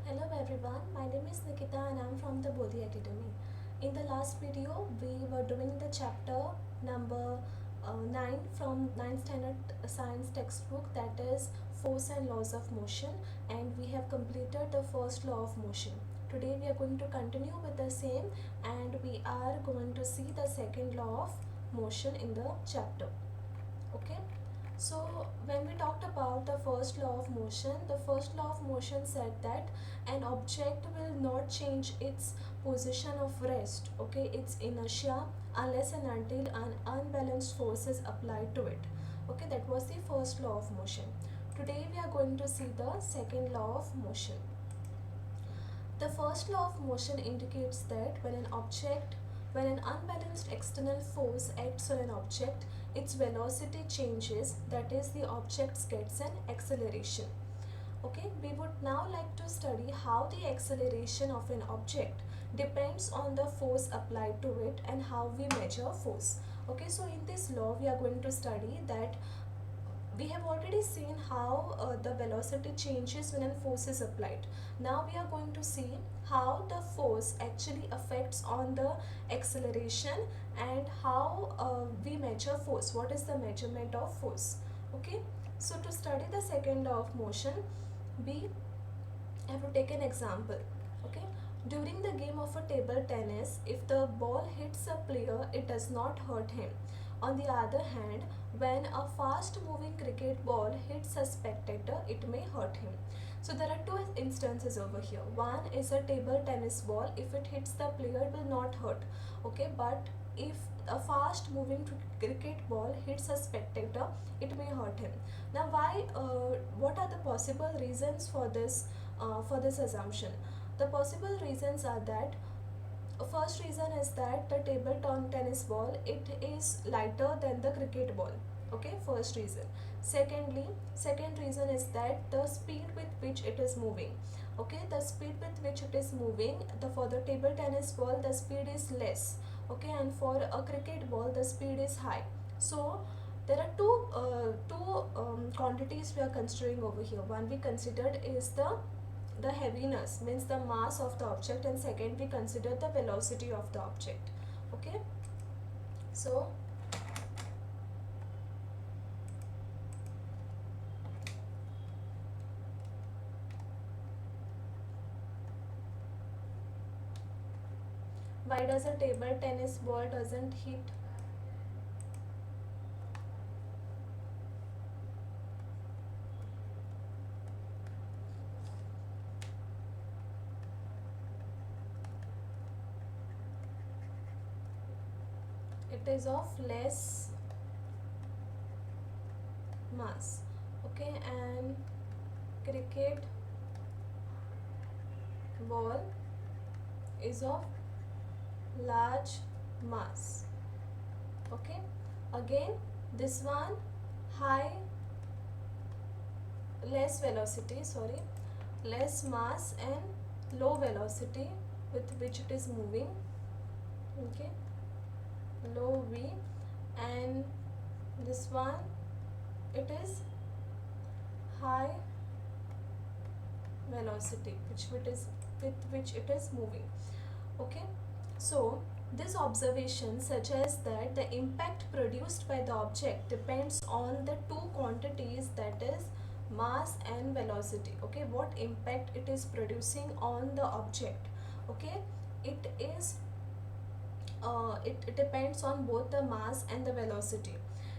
Hello everyone, my name is Nikita and I'm from the Bodhi Academy. In the last video, we were doing the chapter number 9 from 9th standard science textbook, that is force and laws of motion, and we have completed the first law of motion. Today we are going to continue with the same and we are going to see the second law of motion in the chapter. Okay. So when we talked about the first law of motion, the first law of motion said that an object will not change its position of rest, okay, its inertia, unless and until an unbalanced force is applied to it. Okay, that was the first law of motion. Today we are going to see the second law of motion. The first law of motion indicates that when an unbalanced external force acts on an object, its velocity changes, that is, the object gets an acceleration. Okay, we would now like to study how the acceleration of an object depends on the force applied to it and how we measure force. Okay, so in this law, we are going to study that we have already seen how the velocity changes when a force is applied. Now we are going to see how the force actually affects on the acceleration and how we measure force. What is the measurement of force? Okay, so to study the second law of motion, we have to take an example. Okay, during the game of a table tennis, if the ball hits a player, it does not hurt him. On the other hand, when a fast moving cricket ball hits a spectator, it may hurt him. So there are two instances over here. One is a table tennis ball. If it hits the player, it will not hurt. Okay, but if a fast moving cricket ball hits a spectator, it may hurt him. Now, what are the possible reasons for this assumption? The possible reasons are that first reason is that the table tennis ball, it is lighter than the cricket ball. Okay, first reason. Second reason is that the speed with which it is moving. Okay, the speed with which it is moving, for the table tennis ball the speed is less. Okay, and for a cricket ball the speed is high. So there are two quantities we are considering over here. One we considered is the heaviness, means the mass of the object, and second we consider the velocity of the object. Okay, so why does a table tennis ball doesn't hit? It is of less mass. Okay, and cricket ball is of large mass. Okay, again this one high less velocity, sorry, less mass and low velocity with which it is moving. Okay, low v, and this one it is high velocity with which it is moving. Okay, so this observation suggests that the impact produced by the object depends on the two quantities, that is mass and velocity. Okay, what impact it is producing on the object. Okay, it is it depends on both the mass and the velocity.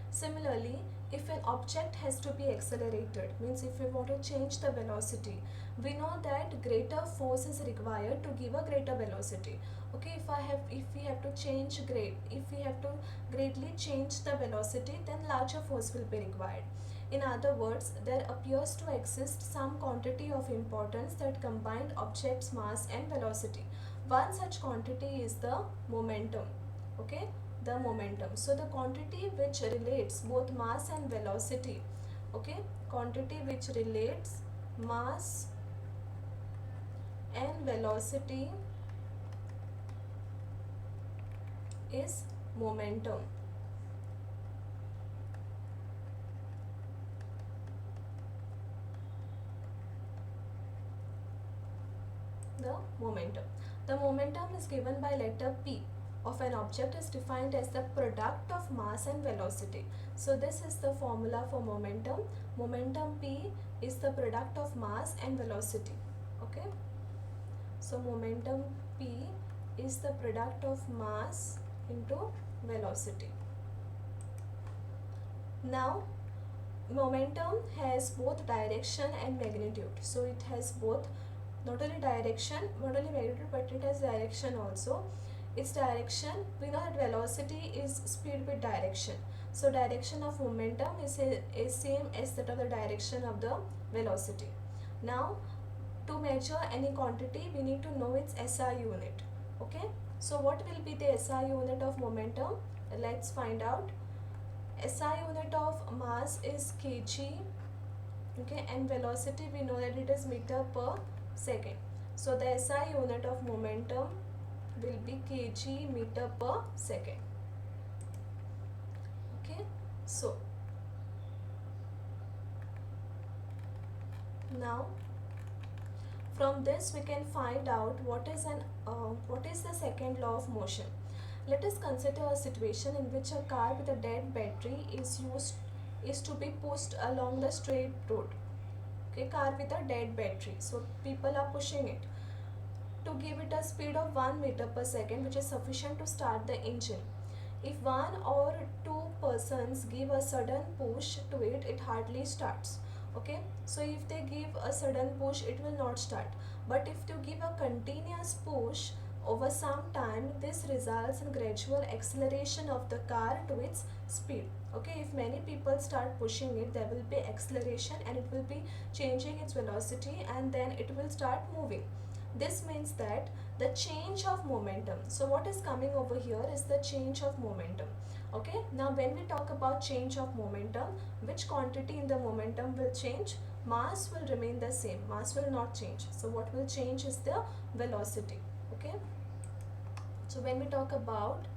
Similarly, if an object has to be accelerated, means if we want to change the velocity, we know that greater force is required to give a greater velocity. Okay, if we have to greatly change the velocity, then larger force will be required. In other words, there appears to exist some quantity of importance that combined object's mass and velocity. One such quantity is the momentum. Okay, the momentum. So the quantity which relates both mass and velocity. Okay, quantity which relates mass and velocity is momentum. the momentum. The momentum is given by letter P of an object is defined as the product of mass and velocity. So this is the formula for momentum. Momentum P is the product of mass and velocity. Okay. So momentum P is the product of mass into velocity. Now momentum has both direction and magnitude. So it has both, not only direction, not only magnitude, but it has direction also. Its direction, we know that velocity is speed with direction. So direction of momentum is same as that of the direction of the velocity. Now to measure any quantity, we need to know its SI unit. Okay. So what will be the SI unit of momentum? Let's find out. SI unit of mass is kg, okay, and velocity we know that it is meter per second. So the SI unit of momentum will be kg meter per second. Okay, so now from this we can find out what is the second law of motion. Let us consider a situation in which a car with a dead battery is to be pushed along the straight road. Okay, car with a dead battery. So people are pushing it to give it a speed of 1 meter per second, which is sufficient to start the engine. If one or two persons give a sudden push to it, it hardly starts. Okay, so if they give a sudden push, it will not start. But if you give a continuous push over some time, this results in gradual acceleration of the car to its speed. Okay, if many people start pushing it, there will be acceleration and it will be changing its velocity, and then it will start moving. This means that the change of momentum, so what is coming over here is the change of momentum. Okay, now when we talk about change of momentum, which quantity in the momentum will change? Mass will remain the same, mass will not change. So what will change is the velocity. Okay, so when we talk about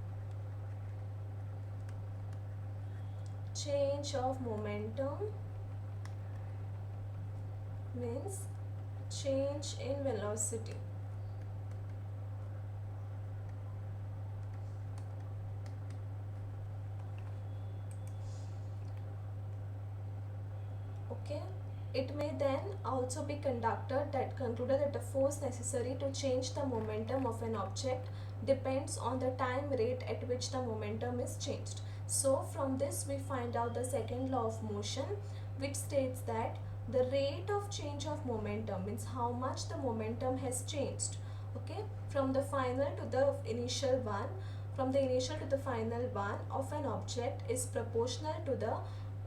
change of momentum, means change in velocity. Okay, it may then also be concluded that the force necessary to change the momentum of an object depends on the time rate at which the momentum is changed. So from this we find out the second law of motion, which states that the rate of change of momentum means how much the momentum has changed, okay, from the final to the initial one, from the initial to the final one of an object is proportional to the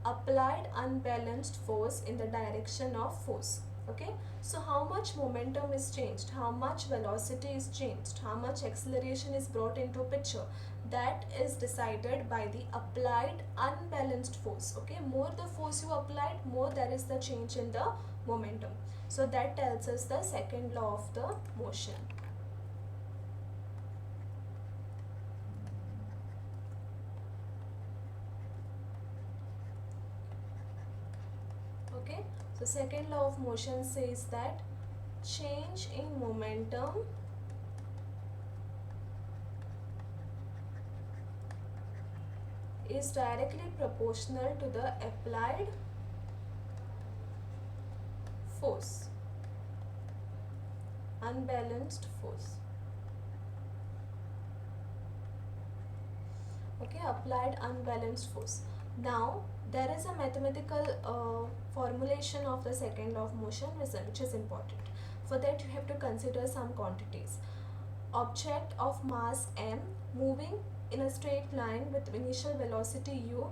applied unbalanced force in the direction of force. Okay, so how much momentum is changed, how much velocity is changed, how much acceleration is brought into picture, that is decided by the applied unbalanced force. Okay, more the force you applied, more there is the change in the momentum. So that tells us the second law of the motion. Okay, so second law of motion says that change in momentum is directly proportional to the applied force, unbalanced force. Okay, applied unbalanced force. Now there is a mathematical formulation of the second law of motion which is important. For that you have to consider some quantities. Object of mass m moving in a straight line with initial velocity u,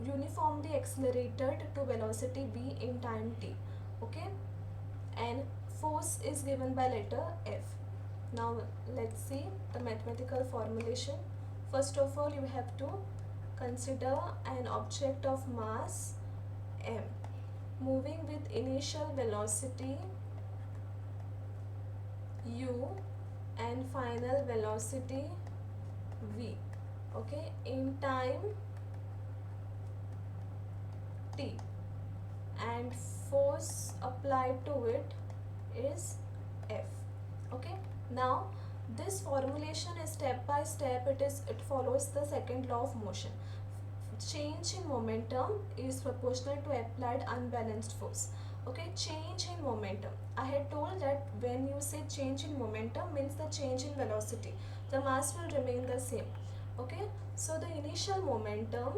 uniformly accelerated to velocity v in time t. Okay, and force is given by letter F. Now let's see the mathematical formulation. First of all, you have to consider an object of mass m moving with initial velocity u and final velocity v, okay, in time t, and force applied to it is F. Okay, now this formulation is step by step. It follows the second law of motion. Change in momentum is proportional to applied unbalanced force. Okay, change in momentum, I had told that when you say change in momentum means the change in velocity, the mass will remain the same. Okay, so the initial momentum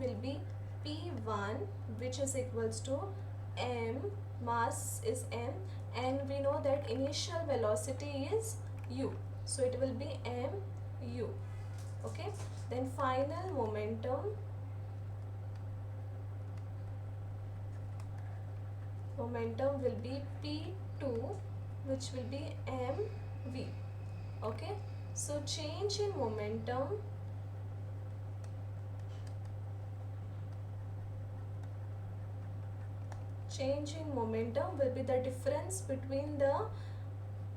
will be p1, which is equals to m, mass is m, and we know that initial velocity is u, so it will be mu. Okay, then final momentum will be p2, which will be mv. Okay, so change in momentum will be the difference between the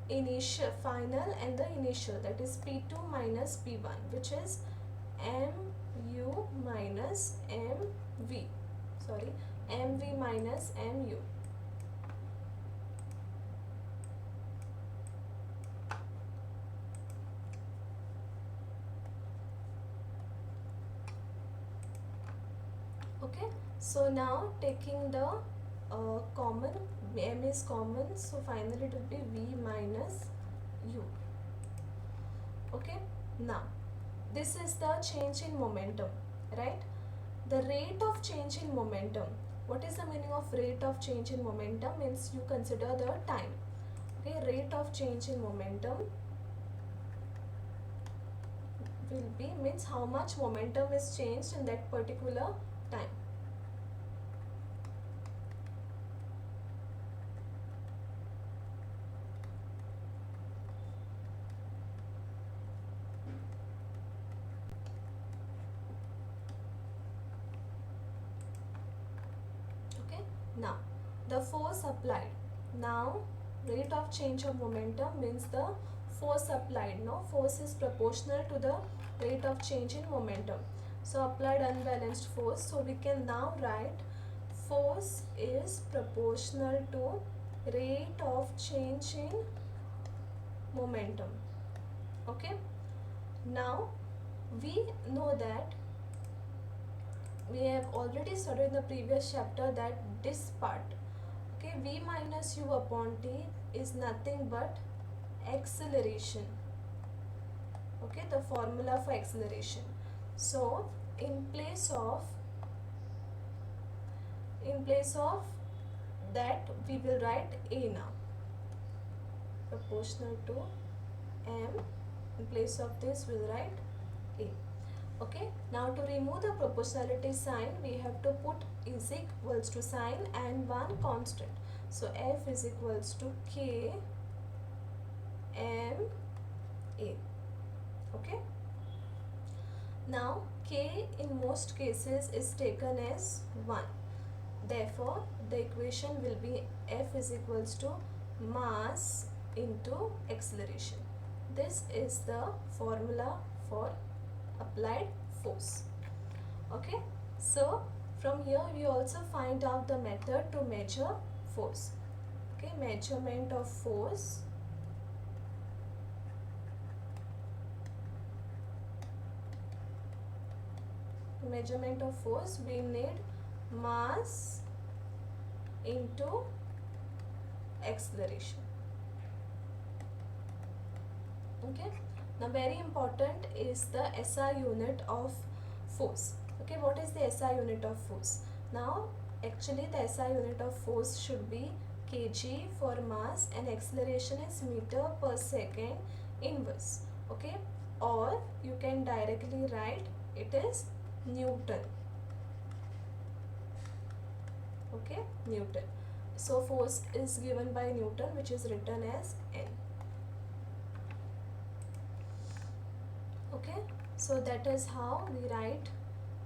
initial final and the initial, that is p2 minus p1, which is mu minus mv, sorry, mv minus mu. Okay, so now taking the common, m is common, so finally it will be v minus u. Okay, now this is the change in momentum, right? The rate of change in momentum, what is the meaning of rate of change in momentum? Means you consider the time. Okay, rate of change in momentum will be, means how much momentum is changed in that particular time. Okay, now the force applied. Now rate of change of momentum means the force applied. No, force is proportional to the rate of change in momentum. So applied unbalanced force, so we can now write force is proportional to rate of change in momentum. Okay, now we know that we have already studied in the previous chapter that this part, okay, v minus u upon t is nothing but acceleration. Okay, the formula for acceleration. So in place of that we will write a now, proportional to m. In place of this we'll write a. Okay, now to remove the proportionality sign we have to put is equals to sign and one constant. So f is equals to k m a. Okay, now k in most cases is taken as 1, therefore the equation will be f is equals to mass into acceleration. This is the formula for applied force. Okay, so from here we also find out the method to measure force. Okay, measurement of force. Measurement of force, we need mass into acceleration. Okay, now very important is the SI unit of force. Okay, what is the SI unit of force? Now actually the SI unit of force should be kg for mass and acceleration is meter per second inverse. Okay, or you can directly write it is Newton. Okay, Newton. So force is given by Newton, which is written as N. Okay, so that is how we write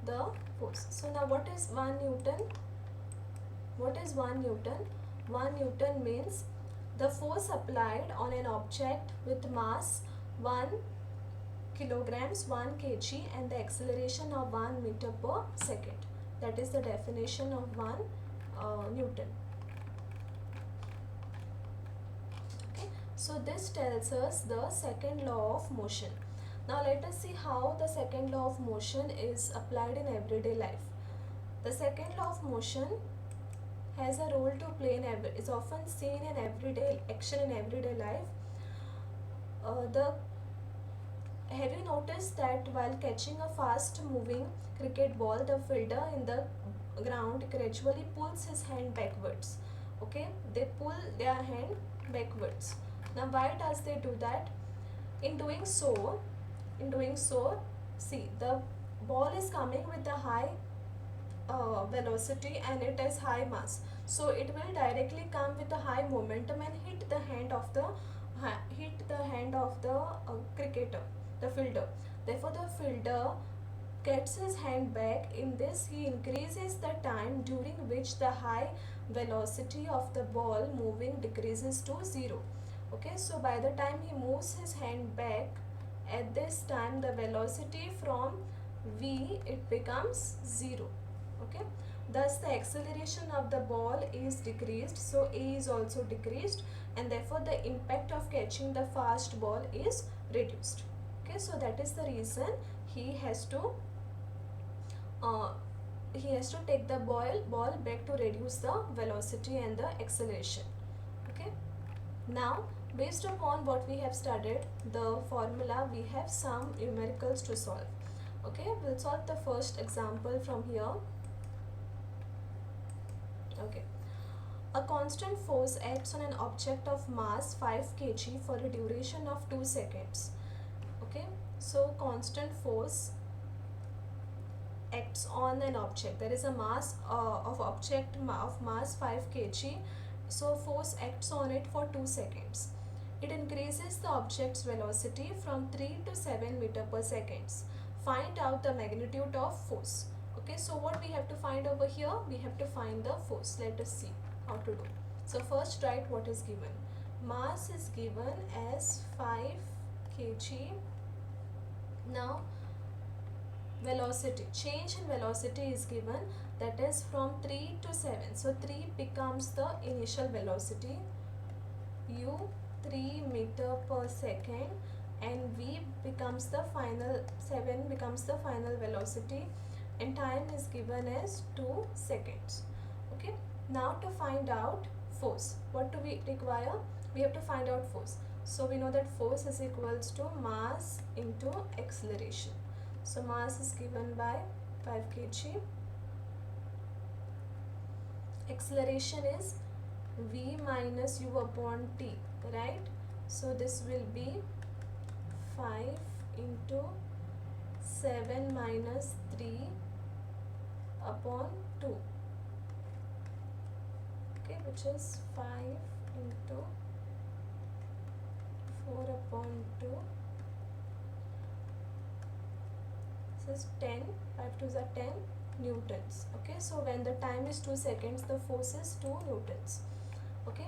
the force. So now what is 1 Newton? What is 1 Newton? 1 Newton means the force applied on an object with mass 1 kilograms, 1 kg and the acceleration of 1 meter per second. That is the definition of 1 Newton. Okay, so this tells us the second law of motion. Now let us see how the second law of motion is applied in everyday life. The second law of motion has a role to play is often seen in everyday action in everyday life. The Have you noticed that while catching a fast moving cricket ball, the fielder in the ground gradually pulls his hand backwards? Okay, they pull their hand backwards. Now why does they do that? In doing so, see, the ball is coming with a high velocity and it has high mass, so it will directly come with a high momentum and hit the hand of the cricketer, the fielder. Therefore the fielder gets his hand back. In this, he increases the time during which the high velocity of the ball moving decreases to 0. Okay, so by the time he moves his hand back, at this time the velocity from v, it becomes 0. Okay, thus the acceleration of the ball is decreased, so a is also decreased, and therefore the impact of catching the fast ball is reduced. Okay, so that is the reason he has to take the ball back to reduce the velocity and the acceleration. Okay, now based upon what we have studied, the formula, we have some numericals to solve. Okay, we'll solve the first example from here. Okay, a constant force acts on an object of mass 5 kg for a duration of 2 seconds. Okay, so constant force acts on an object. There is a mass of object of mass 5 kg, so force acts on it for 2 seconds. It increases the object's velocity from 3 to 7 meter per second. Find out the magnitude of force. Okay, so what we have to find over here? We have to find the force. Let us see how to do. So first write what is given. Mass is given as 5 kg. Now velocity, change in velocity is given, that is from 3 to 7. So 3 becomes the initial velocity, u 3 meter per second, and v becomes the final, 7 becomes the final velocity, and time is given as 2 seconds. Okay, now to find out force, what do we require? We have to find out force. So we know that force is equals to mass into acceleration. So mass is given by 5 kg. Acceleration is v minus u upon t, right? So this will be 5 into 7 minus 3 upon 2. Okay, which is 5 into 4 upon 2. This is 10, 5 2s are 10 newtons. Okay, so when the time is 2 seconds, the force is 2 newtons. Okay,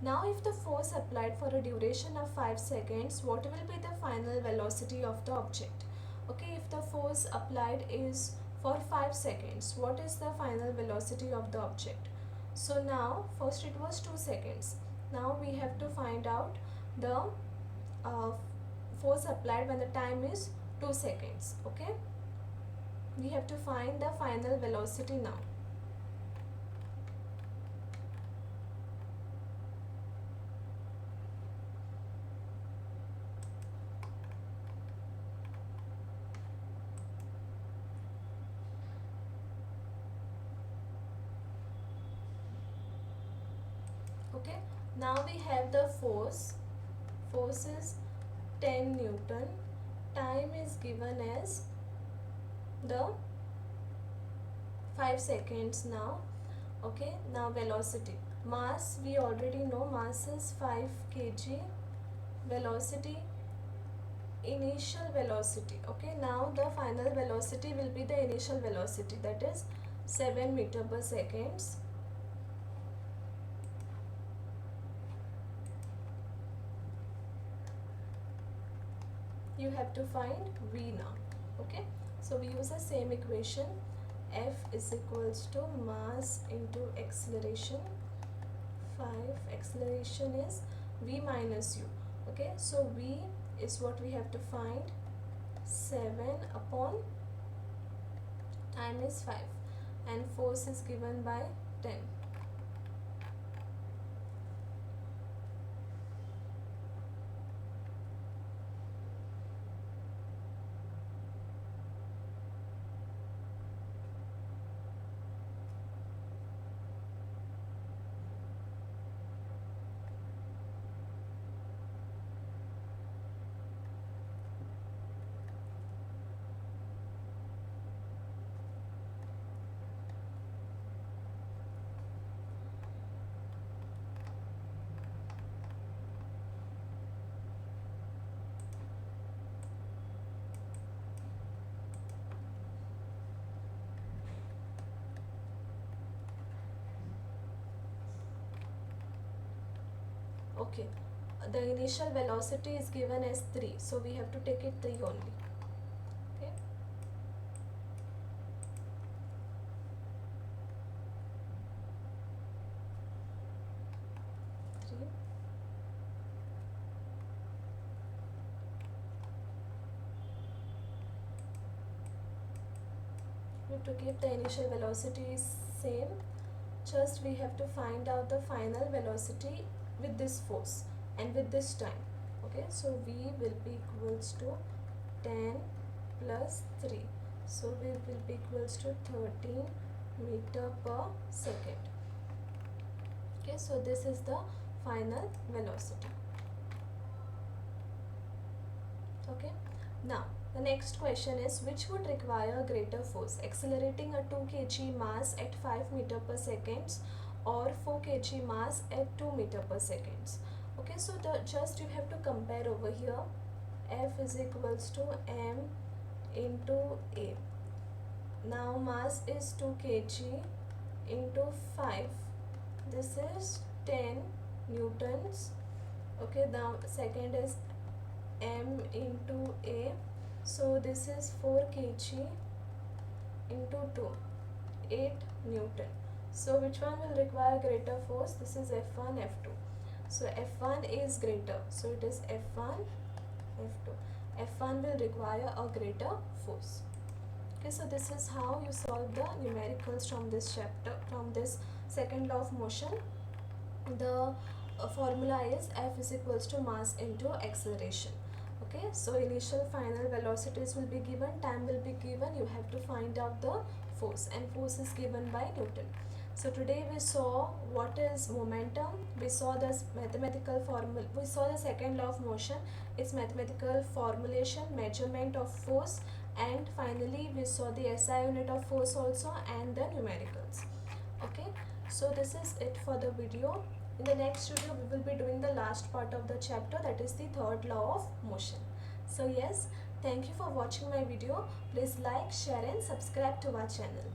now if the force applied for a duration of 5 seconds, what will be the final velocity of the object? Okay, if the force applied is for 5 seconds, what is the final velocity of the object? So now first it was 2 seconds. Now we have to find out the force applied when the time is 2 seconds. Okay, we have to find the final velocity now. Okay, now we have the force is 10 newton, time is given as the 5 seconds now. Okay, now velocity, mass we already know, mass is 5 kg, velocity, initial velocity. Okay, now the final velocity will be the initial velocity, that is 7 meter per seconds. You have to find v now. Okay, so we use the same equation, F is equals to mass into acceleration. 5, acceleration is v minus u. Okay, so v is what we have to find, 7 upon time is 5, and force is given by 10. Okay, the initial velocity is given as 3, so we have to take it 3 only. Okay, 3. We have to keep the initial velocity same, just we have to find out the final velocity with this force and with this time. Okay, so v will be equals to 10 plus 3, so v will be equals to 13 meter per second. Okay, so this is the final velocity. Okay, now the next question is, which would require greater force, accelerating a 2 kg mass at 5 meter per seconds or 4 kg mass at 2 meter per seconds. Okay, so just you have to compare over here. F is equals to m into a. Now mass is 2 kg into 5. This is 10 newtons. Okay, now second is m into a. So this is 4 kg into 2, 8 newton. So which one will require greater force? This is F1, F2. So F1 is greater, so it is F1, F2. F1 will require a greater force. Okay, so this is how you solve the numericals from this chapter, from this second law of motion. The formula is F is equals to mass into acceleration. Okay, so initial final velocities will be given, time will be given, you have to find out the force, and force is given by Newton. So today we saw what is momentum, we saw this mathematical formula, we saw the second law of motion, its mathematical formulation, measurement of force, and finally we saw the SI unit of force also and the numericals. Okay, so this is it for the video. In the next video we will be doing the last part of the chapter, that is the third law of motion. So yes, thank you for watching my video. Please like, share and subscribe to our channel.